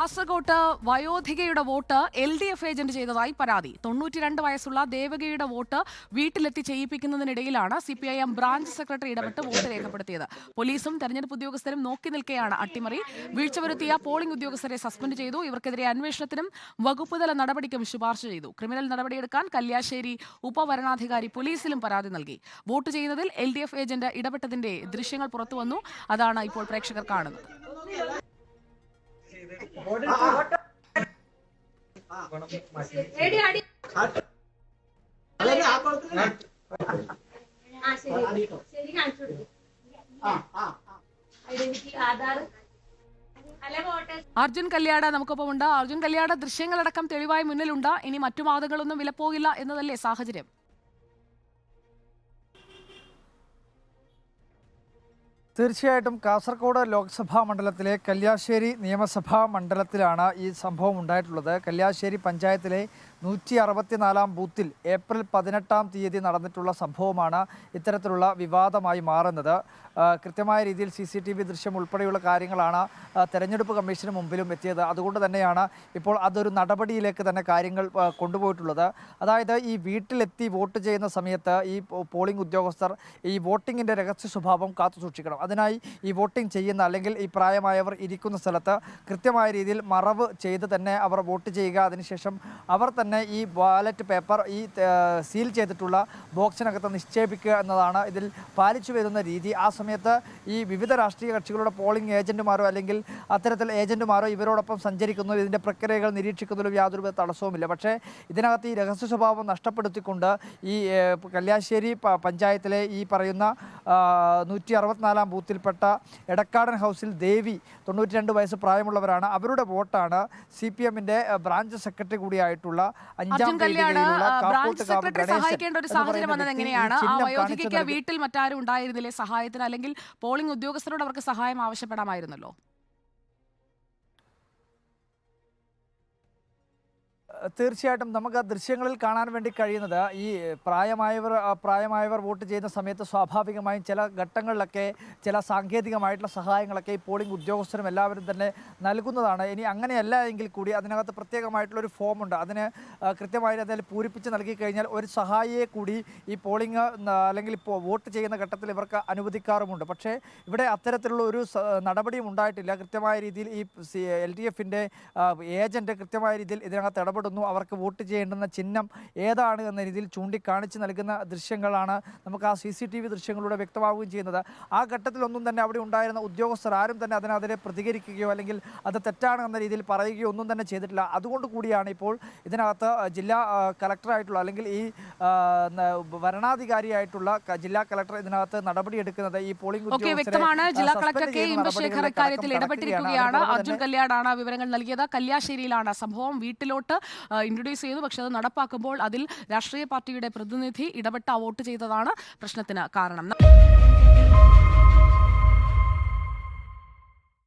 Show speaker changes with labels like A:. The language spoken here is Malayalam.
A: കാസർകോട്ട് വയോധികയുടെ വോട്ട് LDF ഏജന്റ് ചെയ്തതായി പരാതി. 92 വയസ്സുള്ള ദേവകിയുടെ വോട്ട് വീട്ടിലെത്തി ചെയ്യിപ്പിക്കുന്നതിനിടയിലാണ് CPIM ബ്രാഞ്ച് സെക്രട്ടറി ഇടപെട്ട് വോട്ട് രേഖപ്പെടുത്തിയത്. പോലീസും തെരഞ്ഞെടുപ്പ് ഉദ്യോഗസ്ഥരും നോക്കി നിൽക്കെയാണ് അട്ടിമറി. വീഴ്ച വരുത്തിയ പോളിംഗ് ഉദ്യോഗസ്ഥരെ സസ്പെൻഡ് ചെയ്തു. ഇവർക്കെതിരെ അന്വേഷണത്തിനും വകുപ്പുതല നടപടിക്കും ശുപാർശ ചെയ്തു. ക്രിമിനൽ നടപടിയെടുക്കാൻ കല്യാശ്ശേരി ഉപവരണാധികാരി പോലീസിലും പരാതി നൽകി. വോട്ട് ചെയ്യുന്നതിൽ LDF ഏജന്റ് ഇടപെട്ടതിന്റെ ദൃശ്യങ്ങൾ പുറത്തുവന്നു. അതാണ് ഇപ്പോൾ പ്രേക്ഷകർ കാണുന്നത്. അർജുൻ കല്യാട നമുക്കൊപ്പമുണ്ട്. അർജുൻ കല്യാട, ദൃശ്യങ്ങളടക്കം തെളിവായി മുന്നിലുണ്ട്. ഇനി മറ്റു വാദങ്ങളൊന്നും വിലപ്പോകില്ല എന്നതല്ലേ സാഹചര്യം?
B: തീർച്ചയായിട്ടും കാസർഗോഡ് ലോക്സഭാ മണ്ഡലത്തിലെ കല്യാശ്ശേരി നിയമസഭാ മണ്ഡലത്തിലാണ് ഈ സംഭവം ഉണ്ടായിട്ടുള്ളത്. കല്യാശ്ശേരി പഞ്ചായത്തിലെ 164 ബൂത്തിൽ ഏപ്രിൽ 18 തീയതി നടന്നിട്ടുള്ള സംഭവമാണ് ഇത്തരത്തിലുള്ള വിവാദമായി മാറുന്നത്. കൃത്യമായ രീതിയിൽ CCTV ദൃശ്യം ഉൾപ്പെടെയുള്ള കാര്യങ്ങളാണ് തെരഞ്ഞെടുപ്പ് കമ്മീഷന് മുമ്പിലും എത്തിയത്. അതുകൊണ്ട് തന്നെയാണ് ഇപ്പോൾ അതൊരു നടപടിയിലേക്ക് തന്നെ കാര്യങ്ങൾ കൊണ്ടുപോയിട്ടുള്ളത്. അതായത് ഈ വീട്ടിലെത്തി വോട്ട് ചെയ്യുന്ന സമയത്ത് ഈ പോളിംഗ് ഉദ്യോഗസ്ഥർ ഈ വോട്ടിങ്ങിൻ്റെ രഹസ്യ സ്വഭാവം കാത്തു സൂക്ഷിക്കണം. അതിനായി ഈ വോട്ടിംഗ് ചെയ്യുന്ന അല്ലെങ്കിൽ ഈ പ്രായമായവർ ഇരിക്കുന്ന സ്ഥലത്ത് കൃത്യമായ രീതിയിൽ മറവ് ചെയ്ത് തന്നെ അവർ വോട്ട് ചെയ്യുക. അതിനുശേഷം അവർ തന്നെ ഈ ബാലറ്റ് പേപ്പർ ഈ സീൽ ചെയ്തിട്ടുള്ള ബോക്സിനകത്ത് നിക്ഷേപിക്കുക എന്നതാണ് ഇതിൽ പാലിച്ചു വരുന്ന രീതി. ആ സമയത്ത് ഈ വിവിധ രാഷ്ട്രീയ കക്ഷികളുടെ പോളിംഗ് ഏജന്റുമാരോ അല്ലെങ്കിൽ അത്തരത്തിൽ ഏജന്റുമാരോ ഇവരോടൊപ്പം സഞ്ചരിക്കുന്നു. ഇതിൻ്റെ പ്രക്രിയകൾ നിരീക്ഷിക്കുന്നതിലും യാതൊരു തടസ്സവുമില്ല. പക്ഷേ ഇതിനകത്ത് ഈ രഹസ്യ സ്വഭാവം നഷ്ടപ്പെടുത്തിക്കൊണ്ട് ഈ കല്യാശ്ശേരി പഞ്ചായത്തിലെ ഈ പറയുന്ന 164 ബൂത്തിൽപ്പെട്ട എടക്കാടൻ ഹൗസിൽ ദേവി 92 വയസ്സ് പ്രായമുള്ളവരാണ്. അവരുടെ വോട്ടാണ് CPMന്റെ ബ്രാഞ്ച് സെക്രട്ടറി കൂടിയായിട്ടുള്ള
A: ബ്രാഞ്ച് സെക്രട്ടറി സഹായിക്കേണ്ട ഒരു സാഹചര്യം വന്നത് എങ്ങനെയാണ്? ആ വയോധികയ്ക്ക് വീട്ടിൽ മറ്റാരും ഉണ്ടായിരുന്നില്ലേ സഹായത്തിന്? അല്ലെങ്കിൽ പോളിംഗ് ഉദ്യോഗസ്ഥരോട് അവർക്ക് സഹായം ആവശ്യപ്പെടാമായിരുന്നല്ലോ?
B: തീർച്ചയായിട്ടും നമുക്ക് ദൃശ്യങ്ങളിൽ കാണാൻ വേണ്ടി കഴിയുന്നത് ഈ പ്രായമായവർ വോട്ട് ചെയ്യുന്ന സമയത്ത് സ്വാഭാവികമായും ചില ഘട്ടങ്ങളിലൊക്കെ ചില സാങ്കേതികമായിട്ടുള്ള സഹായങ്ങളൊക്കെ ഈ പോളിംഗ് ഉദ്യോഗസ്ഥരും എല്ലാവരും തന്നെ നൽകുന്നതാണ്. ഇനി അങ്ങനെയല്ല എങ്കിൽ കൂടി അതിനകത്ത് പ്രത്യേകമായിട്ടുള്ളൊരു ഫോമുണ്ട്. അതിന് കൃത്യമായി അതിൽ പൂരിപ്പിച്ച് നൽകി കഴിഞ്ഞാൽ ഒരു സഹായിയെ കൂടി ഈ പോളിംഗ് അല്ലെങ്കിൽ ഇപ്പോൾ വോട്ട് ചെയ്യുന്ന ഘട്ടത്തിൽ ഇവർക്ക് അനുവദിക്കാറുമുണ്ട്. പക്ഷേ ഇവിടെ അത്തരത്തിലുള്ള ഒരു നടപടിയും ഉണ്ടായിട്ടില്ല. കൃത്യമായ രീതിയിൽ ഈ LDFന്റെ ഏജന്റ് കൃത്യമായ രീതിയിൽ ഇതിനകത്ത് ഇടപെടുന്നു. അവർക്ക് വോട്ട് ചെയ്യേണ്ടുന്ന ചിഹ്നം ഏതാണ് എന്ന രീതിയിൽ ചൂണ്ടിക്കാണിച്ച് നൽകുന്ന ദൃശ്യങ്ങളാണ് നമുക്ക് ആ CCTV ദൃശ്യങ്ങളിലൂടെ വ്യക്തമാവുകയും ചെയ്യുന്നത്. ആ ഘട്ടത്തിലൊന്നും തന്നെ അവിടെ ഉണ്ടായിരുന്ന ഉദ്യോഗസ്ഥർ ആരും തന്നെ അതിനെതിരെ പ്രതികരിക്കുകയോ അല്ലെങ്കിൽ അത് തെറ്റാണ് എന്ന രീതിയിൽ പറയുകയോ ഒന്നും തന്നെ ചെയ്തിട്ടില്ല. അതുകൊണ്ട് കൂടിയാണ് ഇപ്പോൾ ഇതിനകത്ത് ജില്ലാ കളക്ടറായിട്ടുള്ള അല്ലെങ്കിൽ ഈ വരണാധികാരിയായിട്ടുള്ള ജില്ലാ കളക്ടർ ഇതിനകത്ത് നടപടിയെടുക്കുന്നത്. ഈ പോളിംഗ്
A: വ്യക്തമാണ്. ജില്ലാ കളക്ടർ KM ശേഖർ ഇക്കാര്യത്തിൽ ഇടപെട്ടിരിക്കുകയാണ്. അർജുൻ കല്യാടാണ് വിവരങ്ങൾ നൽകിയത്. കല്യാശ്ശേരിയിലാണ് സംഭവം. വീട്ടിലോട്ട് ഇൻട്രൊഡ്യൂസ് ചെയ്തു. പക്ഷെ അത് നടപ്പാക്കുമ്പോൾ അതിൽ രാഷ്ട്രീയ പാർട്ടിയുടെ പ്രതിനിധി ഇടപെട്ട് വോട്ട് ചെയ്തതാണ് പ്രശ്നത്തിന് കാരണം.